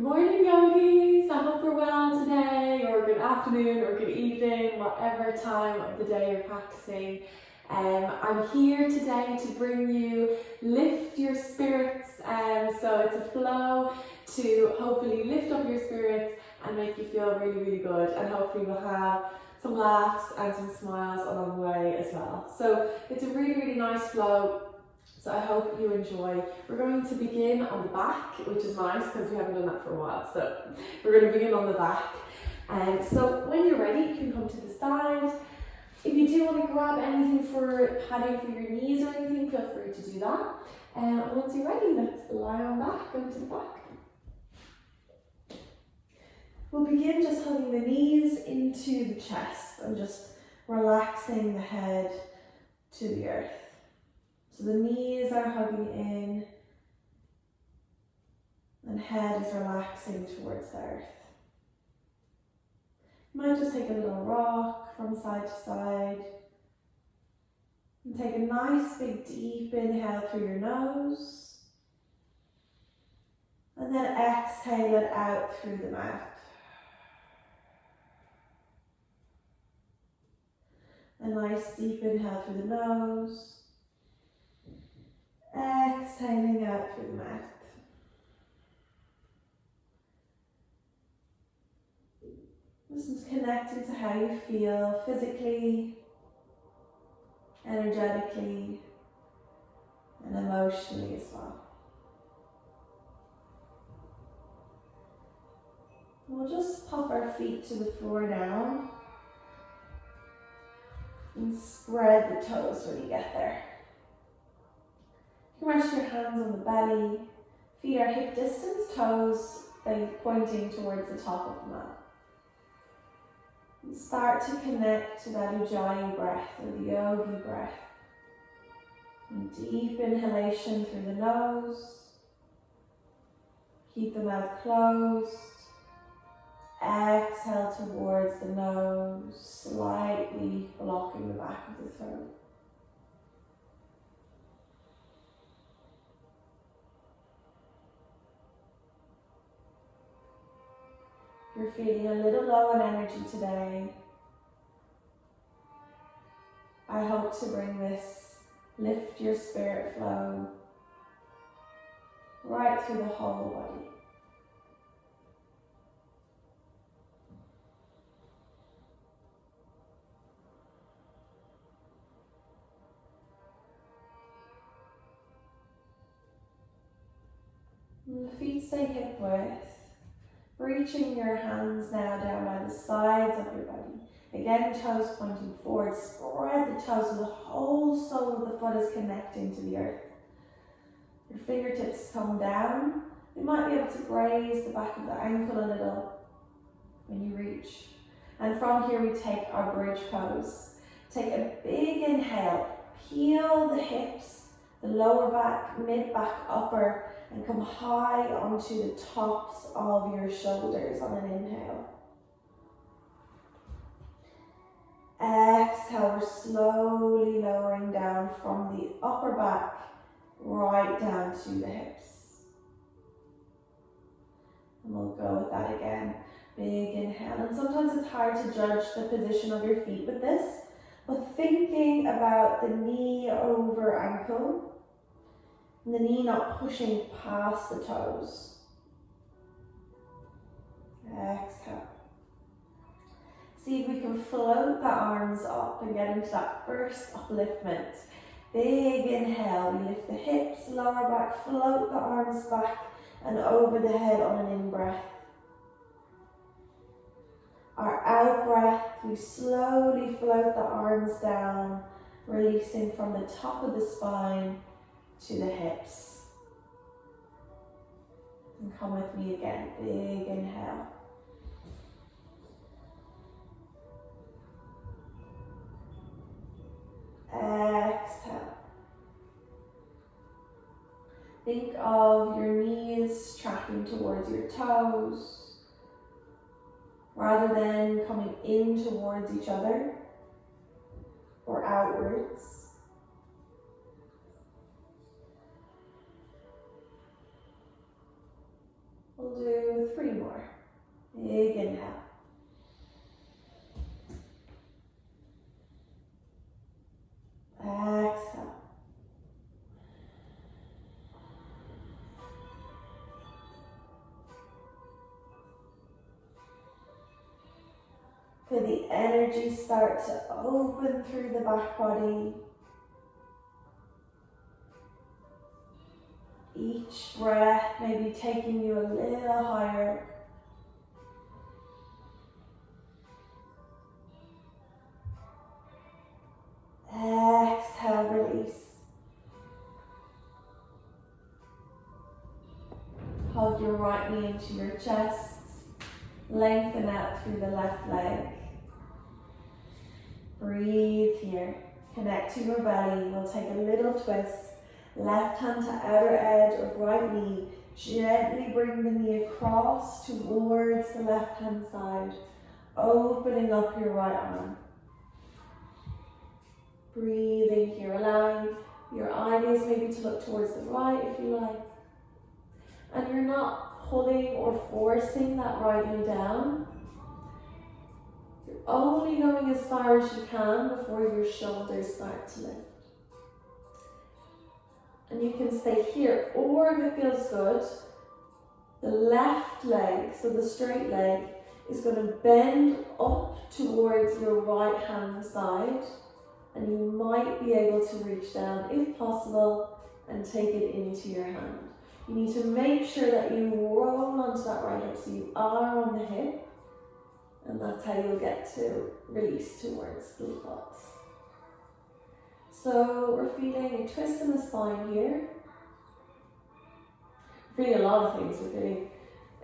morning, yogis. I hope you're well today, or good afternoon, or good evening, whatever time of the day you're practicing. I'm here today to bring you Lift Your Spirits. So it's a flow to hopefully lift up your spirits and make you feel really, really good. And hopefully we'll have some laughs and some smiles along the way as well. So it's a really, really nice flow. So I hope you enjoy. We're going to begin on the back, which is nice because we haven't done that for a while. So we're going to begin on the back. So when you're ready, you can come to the side. If you do want to grab anything for padding for your knees or anything, feel free to do that. And once you're ready, let's lie on back, go to the back. We'll begin just hugging the knees into the chest and just relaxing the head to the earth. So the knees are hugging in and head is relaxing towards the earth. You might just take a little rock from side to side and take a nice big deep inhale through your nose and then exhale it out through the mouth. A nice deep inhale through the nose. Exhaling out through the mouth. Just connecting to how you feel physically, energetically, and emotionally as well. We'll just pop our feet to the floor now and spread the toes when you get there. You can rest your hands on the belly, feet are hip distance, toes pointing towards the top of the mat. And start to connect to that Ujjayi breath or the yogi breath. And deep inhalation through the nose. Keep the mouth closed. Exhale towards the nose, slightly blocking the back of the throat. You're feeling a little low on energy today. I hope to bring this lift your spirit flow right through the whole body. And the feet stay hip width. Reaching your hands now down by the sides of your body. Again, toes pointing forward. Spread the toes so the whole sole of the foot is connecting to the earth. Your fingertips come down. You might be able to graze the back of the ankle a little when you reach. And from here we take our bridge pose. Take a big inhale. Peel the hips, the lower back, mid back, upper, and come high onto the tops of your shoulders on an inhale. Exhale, we're slowly lowering down from the upper back right down to the hips. And we'll go with that again. Big inhale. And sometimes it's hard to judge the position of your feet with this, but thinking about the knee over ankle, and the knee not pushing past the toes. Exhale. See if we can float the arms up and get into that first upliftment. Big inhale, we lift the hips, lower back, float the arms back and over the head on an in-breath. Our out-breath, we slowly float the arms down, releasing from the top of the spine to the hips. And come with me again, big inhale. Exhale. Think of your knees tracking towards your toes, rather than coming in towards each other or outwards. We'll do 3 more. Big inhale. Exhale. Feel the energy start to open through the back body. Each breath maybe taking you a little higher. Exhale, release. Hug your right knee into your chest. Lengthen out through the left leg. Breathe here. Connect to your belly. We'll take a little twist. Left hand to outer edge of right knee. Gently bring the knee across towards the left hand side. Opening up your right arm. Breathing here, allowing your eyelids maybe to look towards the right if you like. And you're not pulling or forcing that right knee down. You're only going as far as you can before your shoulders start to lift. And you can stay here, or if it feels good, the left leg, so the straight leg, is going to bend up towards your right hand side. And you might be able to reach down, if possible, and take it into your hand. You need to make sure that you roll onto that right hip so you are on the hip. And that's how you'll get to release towards the foot. So we're feeling a twist in the spine here. We're feeling a lot of things. We're feeling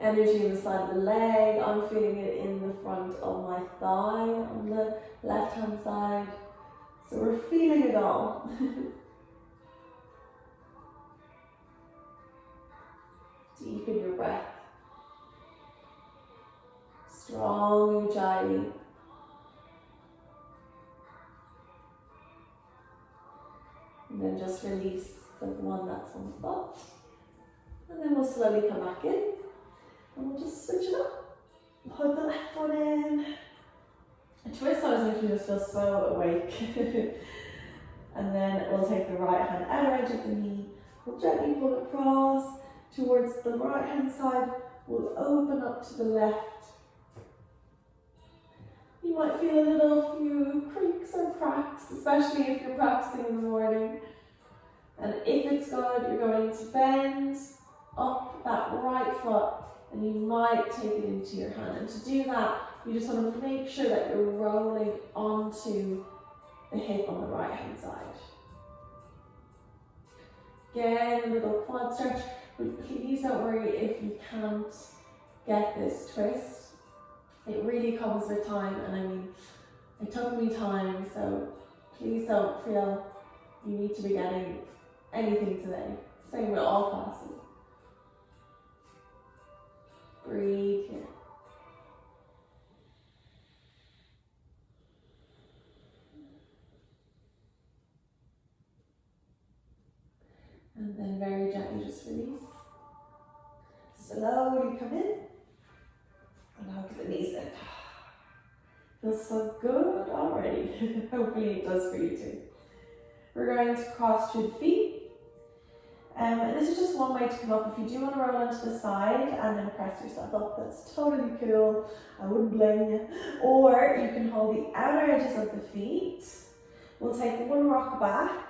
energy in the side of the leg. I'm feeling it in the front of my thigh on the left hand side. So we're feeling it all. Deepen your breath. Strong ujjayi. And then just release the one that's on the butt. And then we'll slowly come back in. And we'll just switch it up. Put the left one in. A twist, I was making you just feel so awake. And then we'll take the right hand outer edge of the knee. We'll gently pull across towards the right hand side. We'll open up to the left. You might feel a little few creaks or cracks, especially if you're practicing in the morning. And if it's good, you're going to bend up that right foot and you might take it into your hand. And to do that, you just want to make sure that you're rolling onto the hip on the right hand side. Again, a little quad stretch, but please don't worry if you can't get this twist. It really comes with time, and I mean, it took me time, so please don't feel you need to be getting anything today. Same with all classes. Breathe here. And then very gently just release. Slowly come in. And hug the knees in. Feels so good already. Hopefully it does for you too. We're going to cross through the feet. And this is just one way to come up. If you do want to roll onto the side and then press yourself up, that's totally cool. I wouldn't blame you. Or you can hold the outer edges of the feet. We'll take one rock back,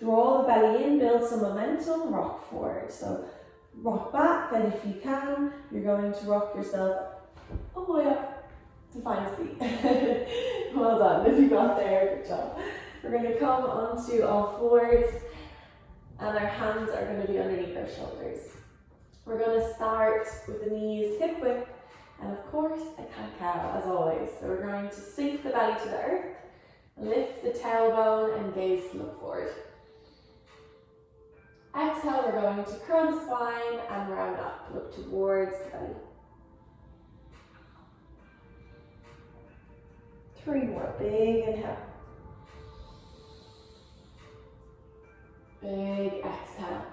draw the belly in, build some momentum, rock forward. So rock back, and if you can, you're going to rock yourself all the way up to find a seat. Well done, if you got there, good job. We're going to come onto all fours and our hands are going to be underneath our shoulders. We're going to start with the knees hip width and of course a cat-cow as always. So we're going to sink the belly to the earth, lift the tailbone and gaze to look forward. Exhale, we're going to curl the spine and round up, look towards the belly. 3 more, big inhale. Big exhale.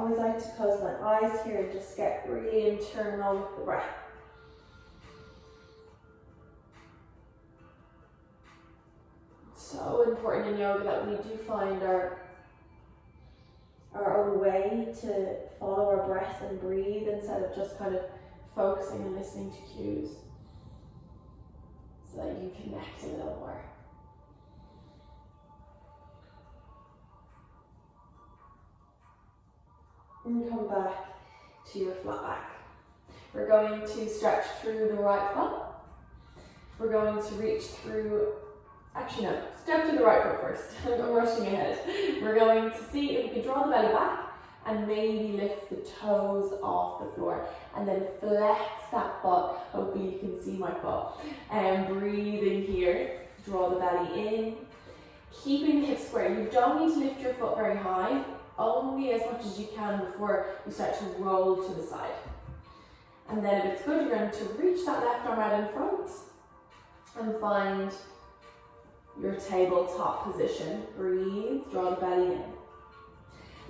always like to close my eyes here and just get really internal with the breath. It's so important in yoga that we do find our own way to follow our breath and breathe instead of just kind of focusing and listening to cues, so that you can connect a little more. And come back to your flat back. We're going to stretch through the right foot. We're going to reach through, actually no, step through the right foot first. I'm rushing ahead. We're going to see if we can draw the belly back and maybe lift the toes off the floor and then flex that foot. Hopefully you can see my foot. And breathing here, draw the belly in. Keeping the hips square. You don't need to lift your foot very high, only as much as you can before you start to roll to the side. And then if it's good, you're going to reach that left arm out in front and find your tabletop position. Breathe, draw the belly in.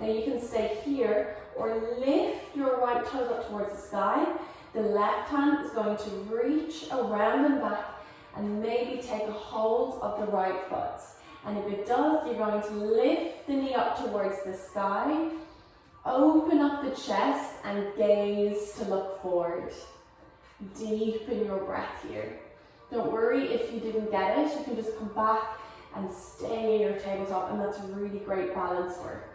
Now you can stay here or lift your right toes up towards the sky. The left hand is going to reach around and back and maybe take a hold of the right foot. And if it does, you're going to lift the knee up towards the sky, open up the chest and gaze to look forward. Deepen your breath here. Don't worry if you didn't get it, you can just come back and stay in your tabletop, and that's really great balance work.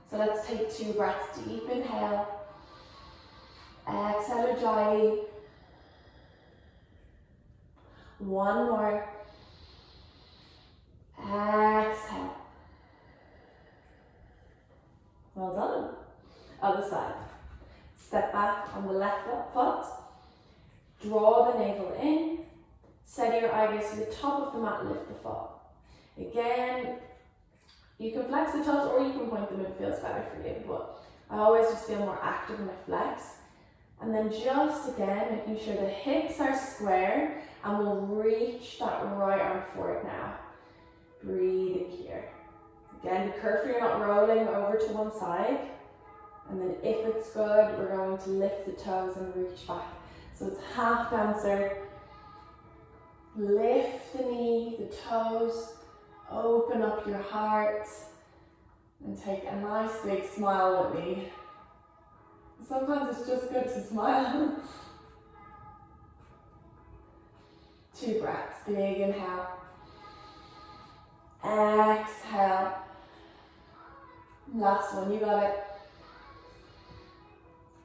So let's take 2 breaths deep. Inhale. Exhale, Ujjayi. 1 more. Exhale. Well done. Other side. Step back on the left foot. Draw the navel in. Steady your eye gaze to the top of the mat, lift the foot. Again, you can flex the toes or you can point them if it feels better for you, but I always just feel more active when I flex. And then just again, making sure the hips are square, and we'll reach that right arm forward now. Breathing here. Again, be careful you're not rolling over to one side. And then if it's good, we're going to lift the toes and reach back. So it's half dancer. Lift the knee, the toes, open up your heart, and take a nice big smile with me. Sometimes it's just good to smile. 2 breaths, big inhale. Exhale. Last one, you got it.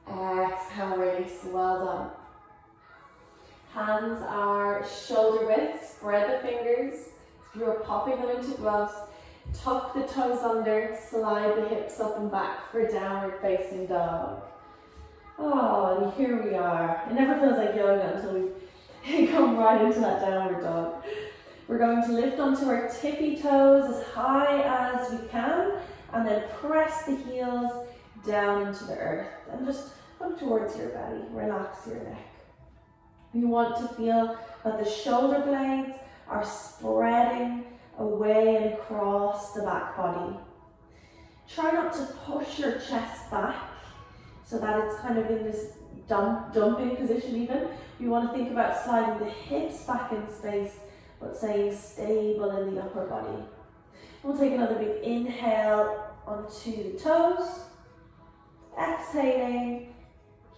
Exhale, release, well done. Hands are shoulder width, spread the fingers. You're popping them into gloves. Tuck the toes under, slide the hips up and back for downward facing dog. Oh, and here we are. It never feels like yoga until we come right into that downward dog. We're going to lift onto our tippy toes as high as we can, and then press the heels down into the earth. And just look towards your belly, relax your neck. You want to feel that the shoulder blades are spreading away and across the back body. Try not to push your chest back so that it's kind of in this dumping position even. You want to think about sliding the hips back in space, but staying stable in the upper body. We'll take another big inhale onto the toes. Exhaling,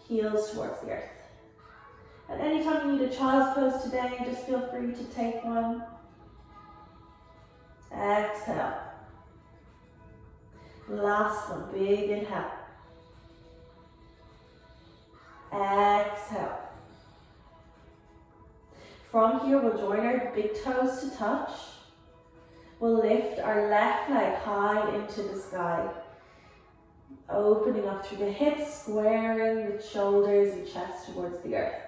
heels towards the earth. And anytime you need a child's pose today, just feel free to take one. Exhale. Last one, big inhale. Exhale. From here, we'll join our big toes to touch. We'll lift our left leg high into the sky. Opening up through the hips, squaring the shoulders and chest towards the earth.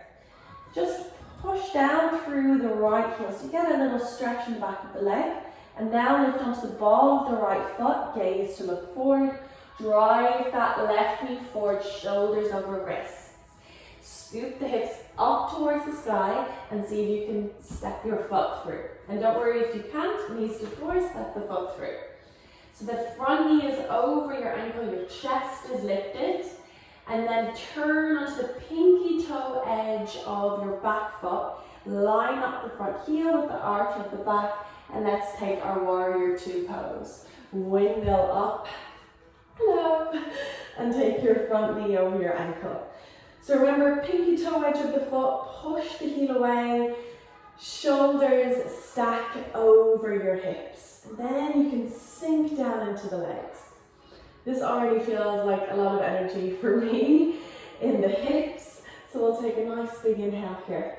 Just push down through the right heel, so you get a little stretch in the back of the leg. And now lift onto the ball of the right foot, gaze to look forward. Drive that left knee forward, shoulders over wrists. Scoop the hips up towards the sky and see if you can step your foot through. And don't worry if you can't, knees to floor, step the foot through. So the front knee is over your ankle, your your chest is lifted, and then turn onto the pinky toe edge of your back foot. Line up the front heel with the arch of the back, and let's take our warrior two pose. Windmill up, hello, and take your front knee over your ankle. So remember, pinky toe edge of the foot, push the heel away, shoulders stack over your hips. And then you can sink down into the legs. This already feels like a lot of energy for me in the hips. So we'll take a nice big inhale here.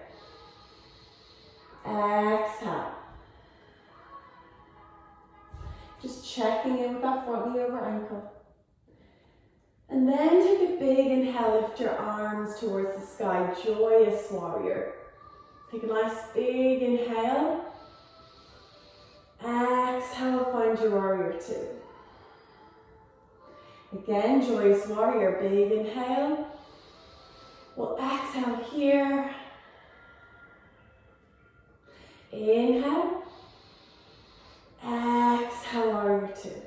Exhale. Just checking in with that front knee over ankle. And then take a big inhale, lift your arms towards the sky, joyous warrior. Take a nice big inhale. Exhale, find your warrior two. Again, joyous warrior, big inhale. We'll exhale here. Inhale. Exhale, warrior two.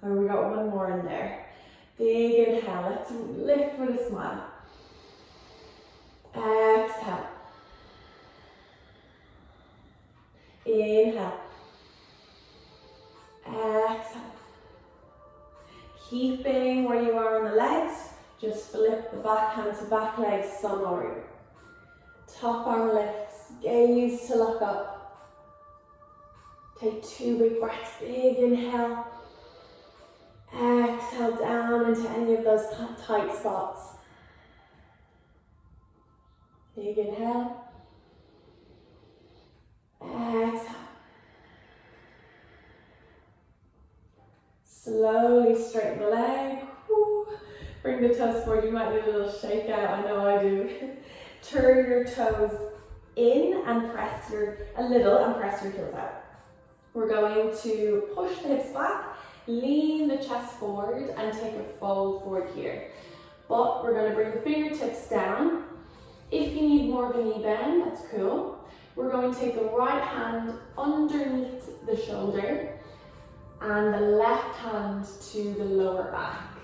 And we got one more in there. Big inhale, let's lift with a smile. Exhale. Inhale. Exhale. Keeping where you are on the legs, just flip the back hand to back leg, sun warrior. Top arm lifts, gaze to lock up. Take two big breaths, big inhale. Exhale down into any of those tight spots. Big inhale. Exhale. Slowly straighten the leg. Woo. Bring the toes forward. You might need a little shake out. I know I do. Turn your toes in and press your heels out. We're going to push the hips back, lean the chest forward, and take a fold forward here. But we're going to bring the fingertips down. If you need more of a knee bend, that's cool. We're going to take the right hand underneath the shoulder and the left hand to the lower back.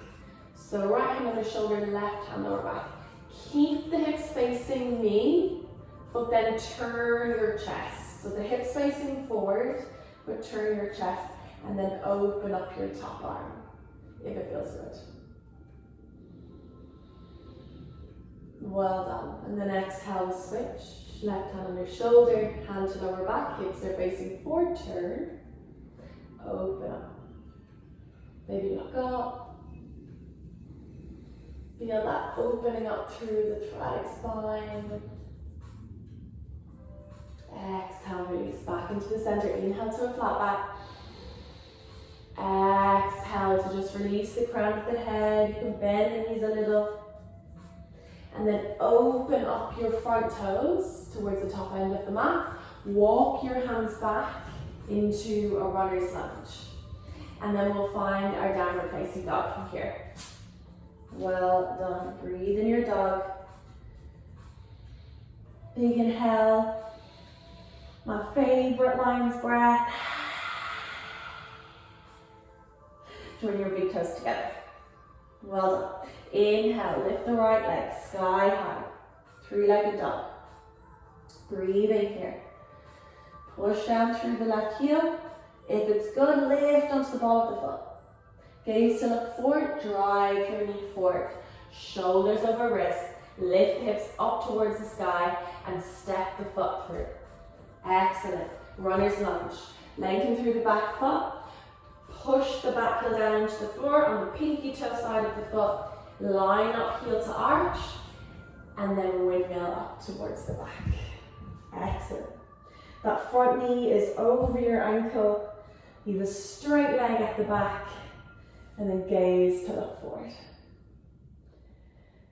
So right hand on the shoulder, left hand lower back. Keep the hips facing me, but then turn your chest. So the hips facing forward, but turn your chest, and then open up your top arm, if it feels good. Well done. And then exhale, switch. Left hand on your shoulder, hand to lower back, hips are facing forward, turn. Open up. Maybe look up. Feel that opening up through the thoracic spine. Exhale, release back into the center. Inhale to a flat back. Exhale to just release the crown of the head. You can bend the knees a little. And then open up your front toes towards the top end of the mat. Walk your hands back into a runner's lunge. And then we'll find our downward facing dog from here. Well done. Breathe in your dog. Big inhale. My favorite lion's breath. Join your big toes together. Well done. Inhale, lift the right leg, sky high. Three-legged dog. Breathe in here. Push down through the left heel. If it's good, lift onto the ball of the foot. Gaze to look forward, drive your knee forward. Shoulders over wrists. Lift hips up towards the sky and step the foot through. Excellent. Runner's lunge. Lengthen through the back foot. Push the back heel down into the floor on the pinky toe side of the foot. Line up heel to arch. And then windmill up towards the back. Excellent. That front knee is over your ankle. You have a straight leg at the back. And then gaze to look forward.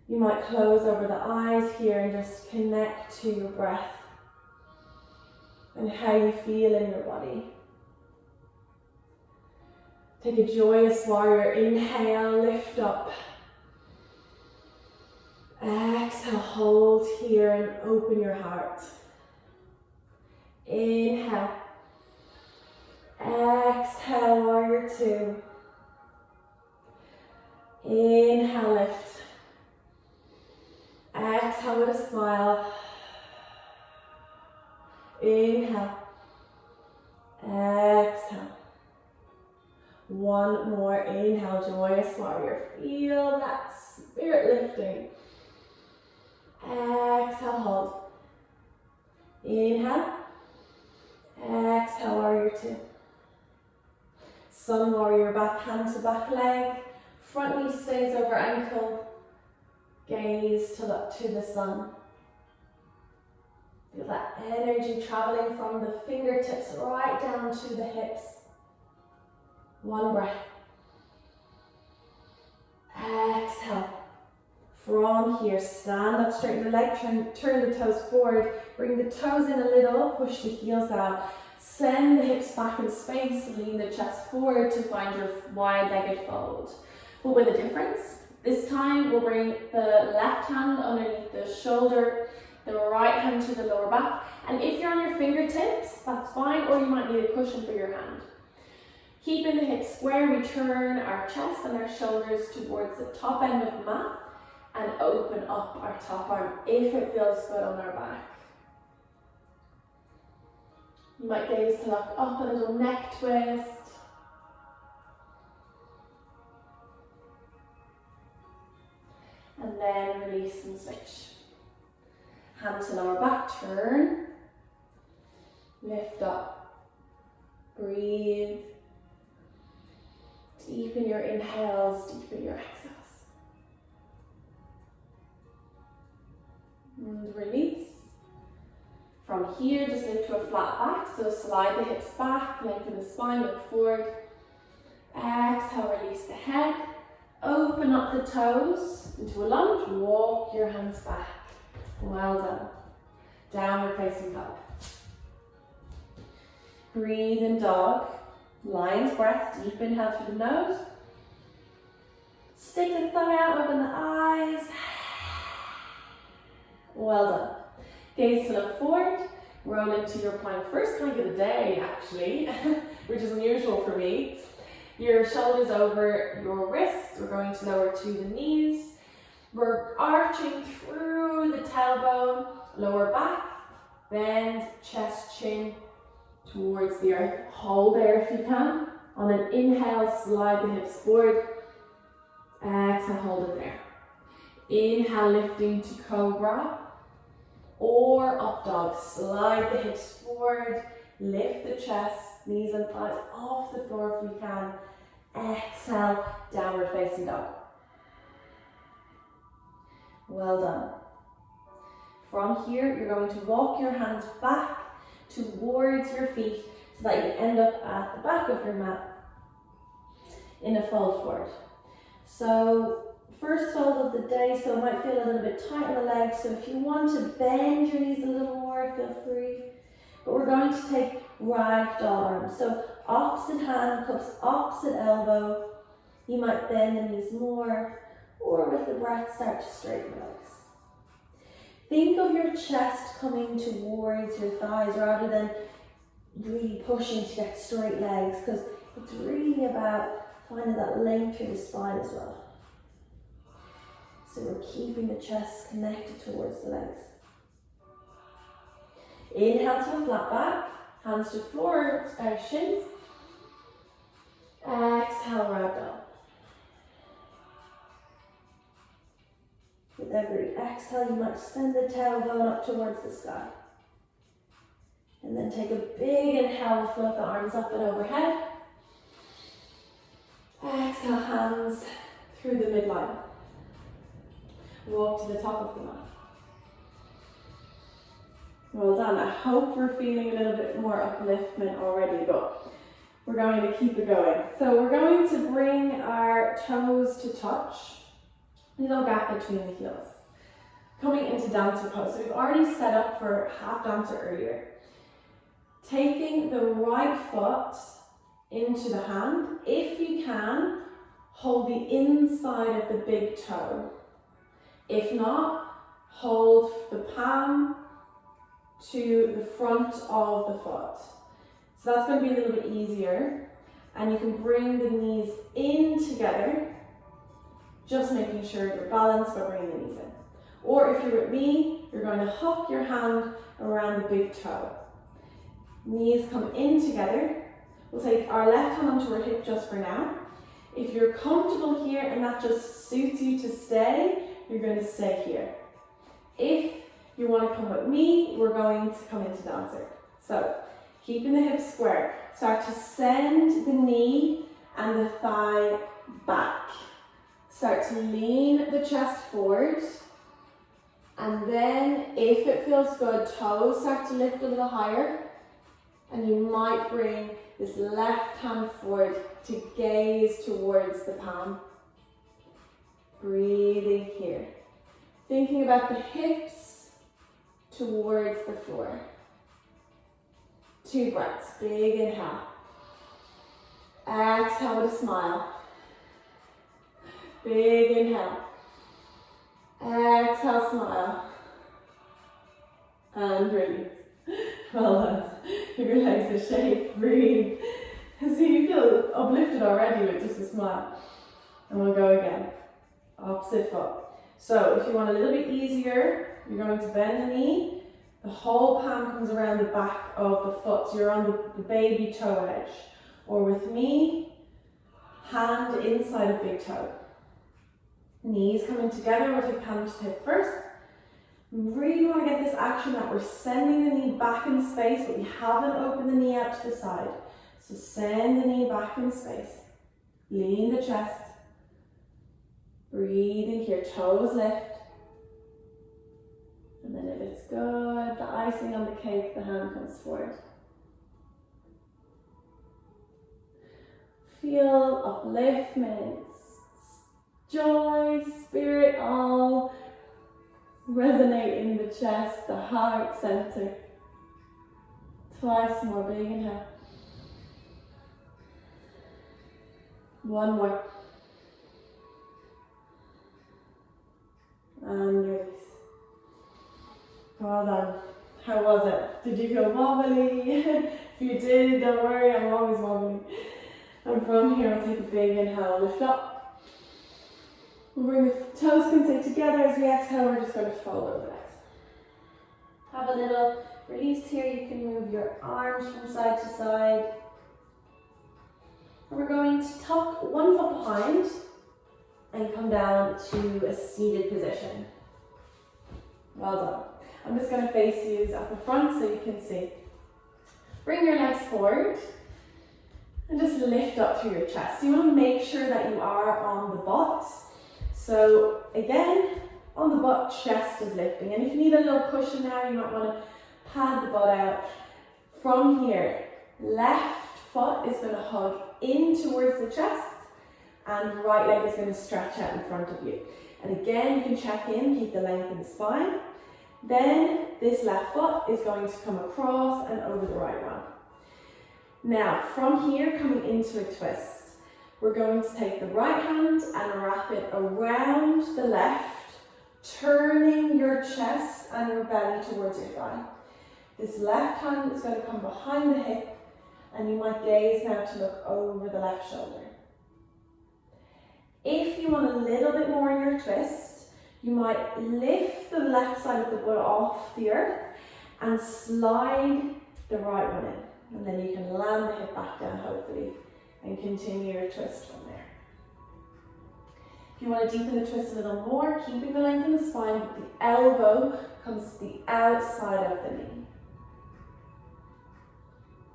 You might close over the eyes here and just connect to your breath and how you feel in your body. Take a joyous warrior. Inhale, lift up. Exhale, hold here and open your heart. Inhale. Exhale, warrior two. Inhale, lift. Exhale with a smile. Inhale. Exhale. One more. Inhale, joyous warrior. Feel that spirit lifting. Exhale, hold. Inhale. Exhale, warrior two. Sun warrior, back hand to back leg. Front knee stays over ankle. Gaze to the sun. Feel that energy traveling from the fingertips right down to the hips. One breath. Exhale. From here, stand up, straighten the leg, turn the toes forward. Bring the toes in a little, push the heels out. Send the hips back in space, lean the chest forward to find your wide-legged fold. But with a difference, this time we'll bring the left hand underneath the shoulder, the right hand to the lower back. And if you're on your fingertips, that's fine, or you might need a cushion for your hand. Keeping the hips square, we turn our chest and our shoulders towards the top end of the mat and open up our top arm if it feels good on our back. You might gaze to look up, a little neck twist. And then release and switch. Hand to lower back, turn. Lift up. Breathe. Deepen your inhales, deepen your exhales. And release. From here, just lift to a flat back. So slide the hips back, lengthen the spine, look forward. Exhale, release the head. Open up the toes into a lunge. Walk your hands back. Well done. Downward facing dog. Breathe in dog. Lion's breath. Deep inhale through the nose. Stick the thigh out, open the eyes. Well done. Gaze to look forward. Roll into your plank. First plank of the day, actually, which is unusual for me. Your shoulders over your wrists. We're going to lower to the knees. We're arching through the tailbone, lower back, bend, chest, chin towards the earth. Hold there if you can. On an inhale, slide the hips forward. Exhale, hold it there. Inhale, lifting to cobra or up dog. Slide the hips forward, lift the chest, knees and thighs off the floor if you can. Exhale, downward facing dog. Well done. From here, you're going to walk your hands back towards your feet so that you end up at the back of your mat in a fold forward. So, first fold of the day, so it might feel a little bit tight on the legs. So if you want to bend your knees a little more, feel free. But we're going to take ragdoll arms. So opposite hand cups opposite elbow. You might bend the knees more, or with the breath start to straighten the legs. Think of your chest coming towards your thighs rather than really pushing to get straight legs, because it's really about finding that length through the spine as well. So we're keeping the chest connected towards the legs. Inhale to a flat back, hands to floor, shins. Exhale, ragdoll. With every exhale, you might send the tailbone up towards the sky. And then take a big inhale, float the arms up and overhead. Exhale, hands through the midline. Walk to the top of the mat. Well done. I hope we're feeling a little bit more upliftment already, but we're going to keep it going. So we're going to bring our toes to touch. Little gap between the heels. Coming into dancer pose. So we've already set up for half dancer earlier. Taking the right foot into the hand. If you can, hold the inside of the big toe. If not, hold the palm to the front of the foot. So that's going to be a little bit easier. And you can bring the knees in together. just making sure you're balanced by bringing the knees in. Or if you're with me, you're going to hook your hand around the big toe. Knees come in together. We'll take our left hand onto our hip just for now. If you're comfortable here and that just suits you to stay, you're going to stay here. If you want to come with me, we're going to come into dancer. So, keeping the hips square, start to send the knee and the thigh back. Start to lean the chest forward. And then, if it feels good, toes start to lift a little higher. And you might bring this left hand forward to gaze towards the palm. Breathing here. Thinking about the hips towards the floor. 2 breaths. Big inhale. Exhale with a smile. Big inhale. Exhale, smile. And release. Well done. Give your legs a shake. Breathe. So you feel uplifted already with just a smile. And we'll go again. Opposite foot. So if you want a little bit easier, you're going to bend the knee. The whole palm comes around the back of the foot. So you're on the baby toe edge. Or with me, hand inside of big toe. Knees coming together. We'll take hand to hip first. We really want to get this action that we're sending the knee back in space, but we haven't opened the knee out to the side. So send the knee back in space. Lean the chest. Breathing here, toes lift. And then if it's good, the icing on the cake, the hand comes forward. Feel upliftment, joy, spirit, all resonate in the chest, the heart center. Twice more, big inhale. One more. And release. Well done. How was it? Did you feel wobbly? If you did, don't worry, I'm always wobbly. And from here, I'll take a big inhale, lift up. We'll bring the toes can stay together as we exhale. We're just going to fold over the legs. Have a little release here. You can move your arms from side to side. And we're going to tuck one foot behind and come down to a seated position. Well done. I'm just going to face you at the front so you can see. Bring your legs forward and just lift up through your chest. So you want to make sure that you are on the butt. So again, on the butt, chest is lifting. And if you need a little cushion now, you might want to pad the butt out. From here, left foot is going to hug in towards the chest and right leg is going to stretch out in front of you. And again, you can check in, keep the length in the spine. Then this left foot is going to come across and over the right one. Now, from here, coming into a twist, we're going to take the right hand and wrap it around the left, turning your chest and your belly towards your thigh. This left hand is going to come behind the hip, and you might gaze now to look over the left shoulder. If you want a little bit more in your twist, you might lift the left side of the butt off the earth and slide the right one in. And then you can land the hip back down, hopefully, and continue your twist from there. If you want to deepen the twist a little more, keeping the length in the spine, the elbow comes to the outside of the knee.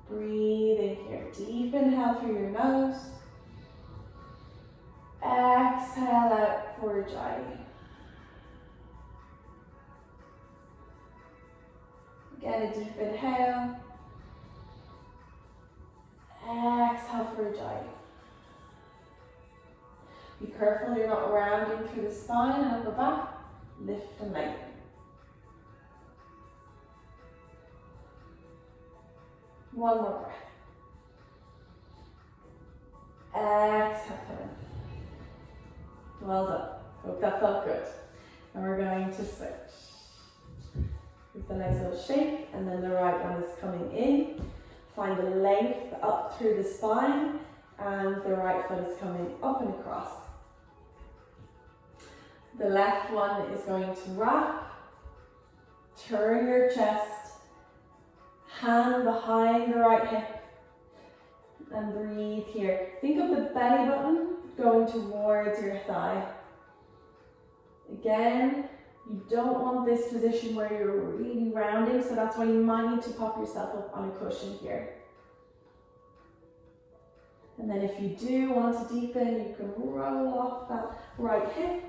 Breathe in here. Deep inhale through your nose. Exhale out for Ujjayi. Again, a deep inhale. Exhale for Ujjayi. Be careful you're not rounding through the spine and upper back. Lift and lengthen. One more breath. Exhale, come in. Well done. Hope that felt good. And we're going to switch. Give the legs a little shake, and then the right one is coming in. Find the length up through the spine, and the right foot is coming up and across. The left one is going to wrap. Turn your chest, hand behind the right hip, and breathe here. Think of the belly button going towards your thigh. Again, you don't want this position where you're really rounding, so that's why you might need to pop yourself up on a cushion here. And then if you do want to deepen, you can roll off that right hip,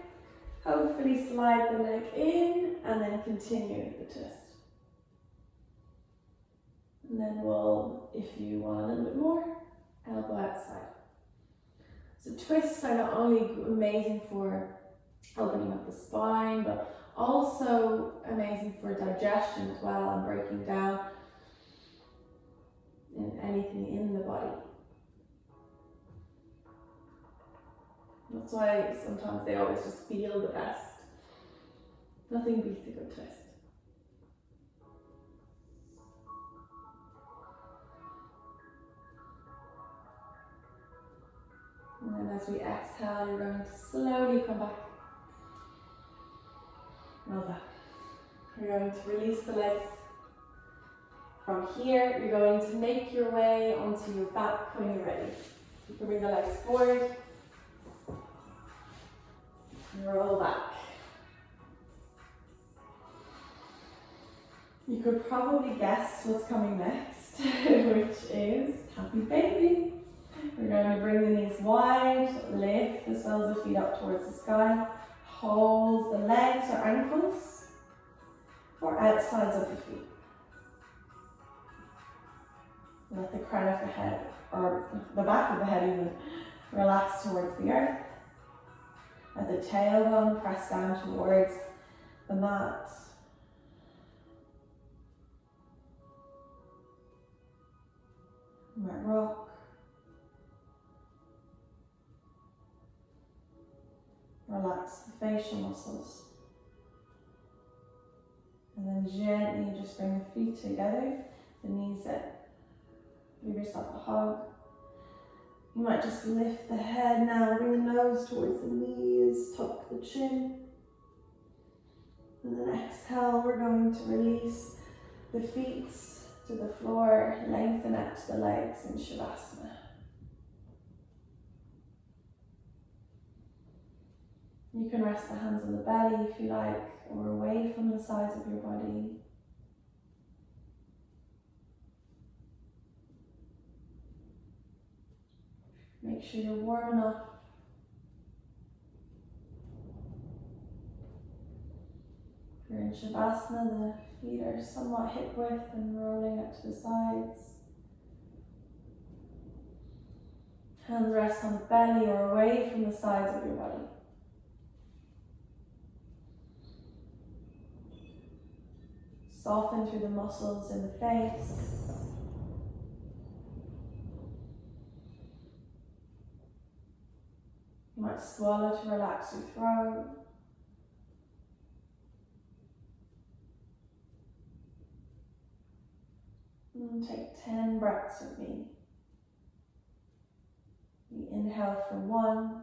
hopefully slide the leg in, and then continue the twist. And then we'll, if you want a little bit more, elbow outside. So twists are not only amazing for opening up the spine, but also amazing for digestion as well, and breaking down anything in the body. That's why sometimes they always just feel the best. Nothing beats a good twist. And then as we exhale, you're going to slowly come back. Well done. You're going to release the legs. From here, you're going to make your way onto your back when you're ready. You can bring the legs forward. Roll back. You could probably guess what's coming next, which is happy baby. We're going to bring the knees wide, lift the soles of feet up towards the sky, hold the legs or ankles or outsides of the feet. Let the crown of the head, or the back of the head even, relax towards the earth. Let the tailbone press down towards the mat. You might rock. Relax the facial muscles. And then gently just bring the feet together, the knees in. Give yourself a hug. You might just lift the head now, bring the nose towards the knees, tuck the chin. And then exhale, we're going to release the feet to the floor, lengthen out the legs in Shavasana. You can rest the hands on the belly if you like, or away from the sides of your body. Make sure you're warm enough. If you're in Shavasana, the feet are somewhat hip width and rolling up to the sides. Hands rest on the belly or away from the sides of your body. Soften through the muscles in the face. You might swallow to relax your throat. And take 10 breaths with me. You inhale for 1.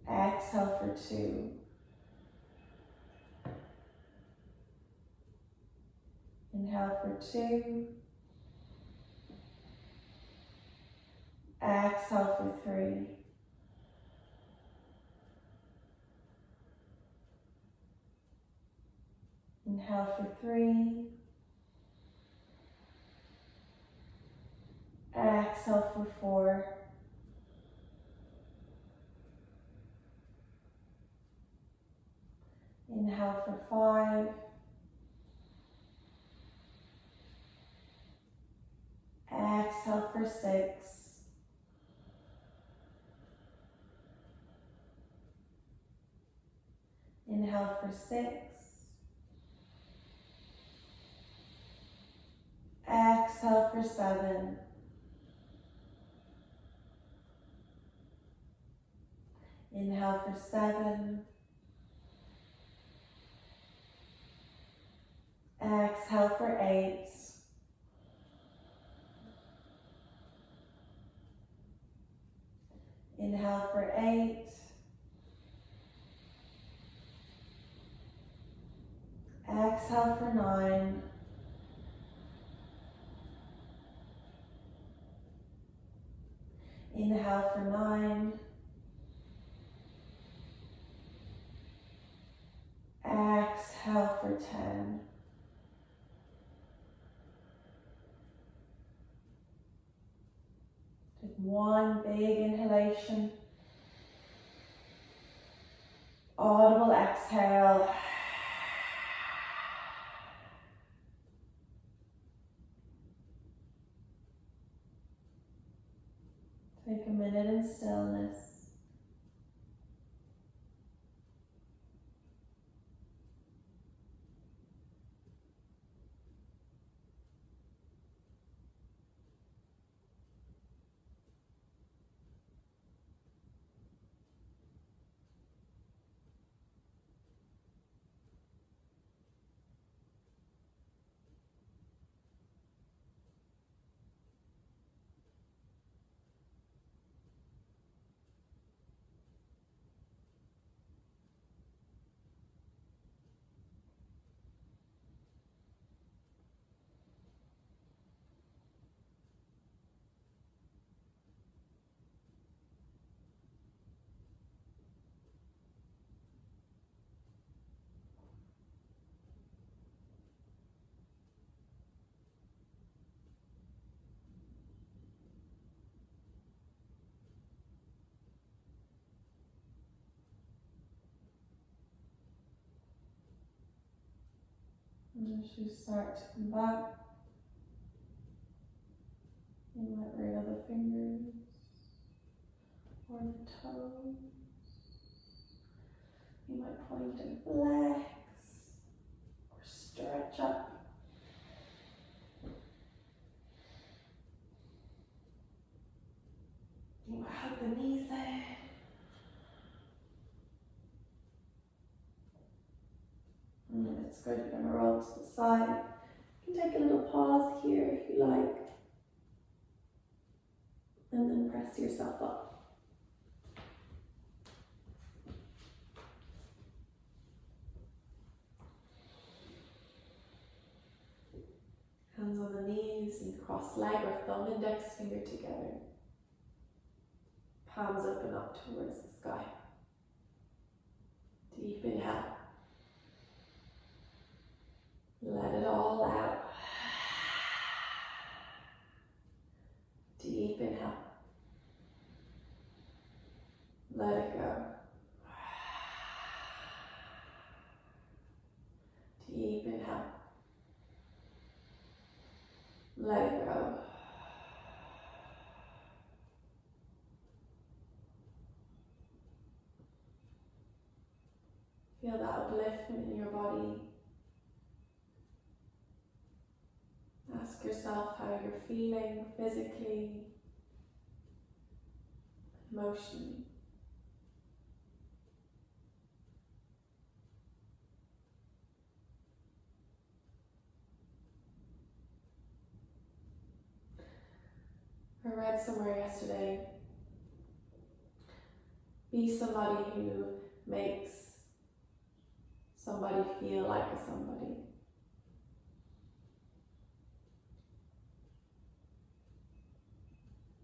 Exhale for 2. Inhale for 2. Exhale for 3. Inhale for 3. Exhale for 4. Inhale for 5. Exhale for 6. Inhale for 6. Exhale for 7. Inhale for 7. Exhale for 8. Inhale for 8. Exhale for 9. Inhale for 9. Exhale for 10. Take one big inhalation. Audible exhale. Take a minute in stillness. And as you start to come back, you might wriggle the fingers or the toes. You might point and flex or stretch up. You might hug the knees there. And it's good, you're going to roll to the side. You can take a little pause here if you like. And then press yourself up. Hands on the knees and cross leg or thumb index finger together. Palms open up towards the sky. Deep inhale. Let it all out. Deep inhale. Let it go. Deep inhale. Let it go. Feel that upliftment in your body. Ask yourself how you're feeling physically, emotionally. I read somewhere yesterday, be somebody who makes somebody feel like a somebody.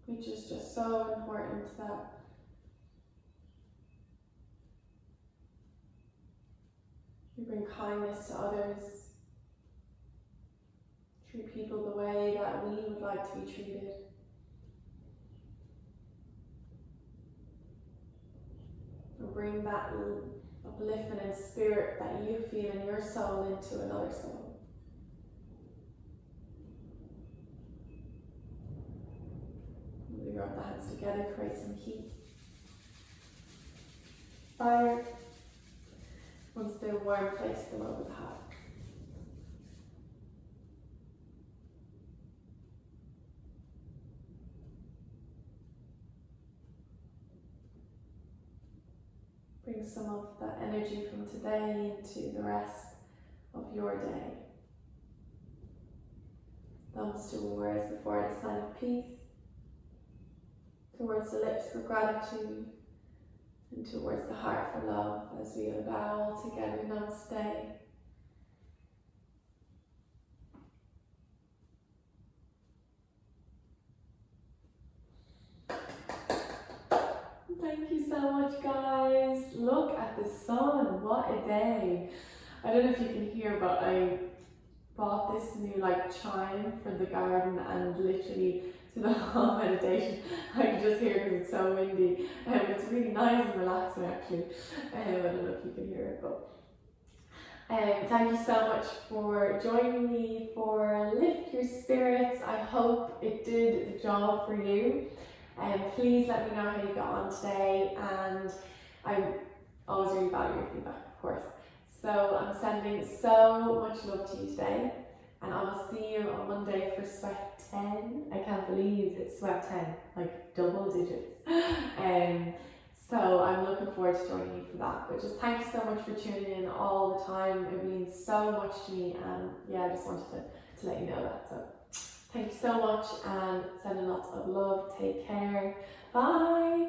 Which is just so important, that you bring kindness to others, treat people the way that we would like to be treated. And bring that upliftment and spirit that you feel in your soul into another soul. We rub the hands together, create some heat. Fire. Once they're warm, place them over the heart. Bring some of that energy from today into the rest of your day. Thumbs towards the forehead, sign of peace. Towards the lips for gratitude. And towards the heart for love, as we bow all together. Namaste. Thank you so much, guys. Look at the sun. What a day. I don't know if you can hear, but I bought this new chime for the garden, and literally through the whole meditation I can just hear it because it's so windy. It's really nice and relaxing actually. I don't know if you can hear it, but thank you so much for joining me for Lift Your Spirits. I hope it did the job for you. Please let me know how you got on today, and I always really value your feedback, of course. So I'm sending so much love to you today, and I will see you on Monday for Sweat 10. I can't believe it's Sweat 10, like double digits. So I'm looking forward to joining you for that. But just thank you so much for tuning in all the time. It means so much to me, and yeah, I just wanted to let you know that. So thank you so much, and sending lots of love. Take care. Bye.